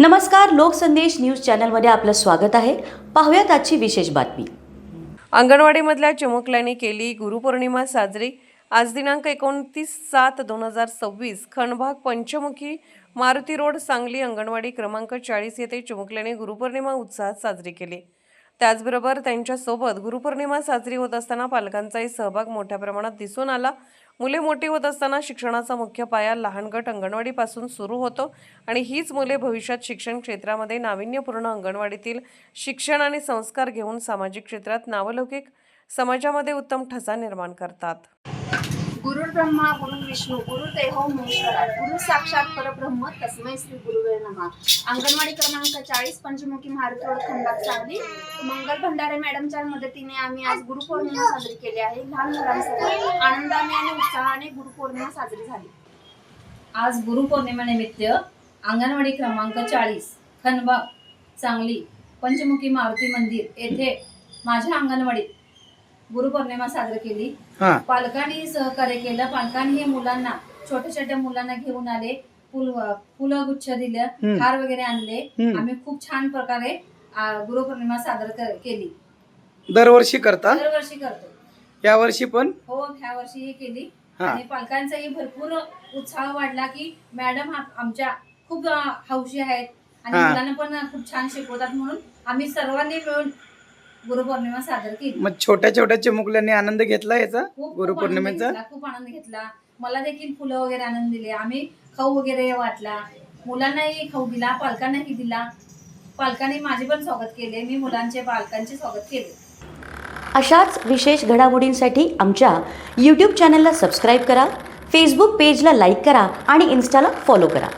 नमस्कार, लोकसंदेश न्यूज चॅनलमध्ये आपलं स्वागत आहे। पाहूयात आजची विशेष बातमी। अंगणवाडीमधल्या चिमुकल्यांनी केली गुरुपौर्णिमा साजरी। आज दिनांक 29/7/2026 खंडभाग पंचमुखी मारुती रोड सांगली अंगणवाडी क्रमांक 40 येथे चिमुकल्यांनी गुरुपौर्णिमा उत्साहात साजरी केली। त्याचबरोबर त्यांच्यासोबत गुरुपौर्णिमा साजरी होत असताना पालकांचाही सहभाग मोठ्या प्रमाणात दिसून आला। मुले मोठी होत असताना शिक्षणाचा मुख्य पाया लहान गट अंगणवाडीपासून सुरू होतो आणि हीच मुले भविष्यात शिक्षण क्षेत्रामध्ये नाविन्यपूर्ण अंगणवाडीतील शिक्षण आणि संस्कार घेऊन सामाजिक क्षेत्रात नावलौकिक समाजामध्ये उत्तम ठसा निर्माण करतात। गुरुर् ब्रह्मा गुरु विष्णू गुरुदेवो महेश्वरा गुरु साक्षात परब्रह्म तस्मै श्री गुरुवे नमः। अंगणवाडी क्रमांक 40 पंचमुखी मारुती रोड खंडात सांगली मंगल भंडारे मॅडमच्या मदतीने आम्ही आज गुरुपौर्णिमा साजरी केली आहे। लहान मुलांसह आनंदाने आणि उत्साहाने गुरुपौर्णिमा साजरी झाली। आज गुरुपौर्णिमेनिमित्त अंगणवाडी क्रमांक 40 खंडभाग सांगली पंचमुखी मारुती मंदिर येथे माझ्या अंगणवाडीत गुरुपौर्णिमा साजरी केली। पालकांनी सहकार्य केलं। पालकांनी मुलांना छोट्या छोट्या मुलांना घेऊन आले, फुलगुच्छ दिले, हार वगैरे आणले। आम्ही खूप छान प्रकारे गुरुपौर्णिमा साजरी केली। दरवर्षी करता? दरवर्षी करतो। या वर्षी पण? हो, ह्या वर्षी ही केली आणि पालकांचाही भरपूर उत्साह वाढला की मॅडम आमच्या खूप हौशी आहेत आणि मुलांना पण खूप छान शिकवतात, म्हणून आम्ही सर्वांनी मिळून गुरुपौर्णिमा साजरी केली। मग छोट्या छोट्या चिमुकल्यांनी आनंद घेतला याचा गुरुपौर्णिमेचा? खूप आनंद घेतला। मला देखील फुलं वगैरे आणून दिले, आम्ही खाऊ वगैरे वाटला, मुलांनाही खाऊ दिला, पालकांनाही दिला। पालकांनी माझे पण स्वागत केले, मी मुलांचे पालकांचे स्वागत केले। अशाच विशेष घडामोडींसाठी आमच्या YouTube चॅनलला सबस्क्राइब करा, Facebook पेजला लाईक करा आणि Instaला फॉलो करा।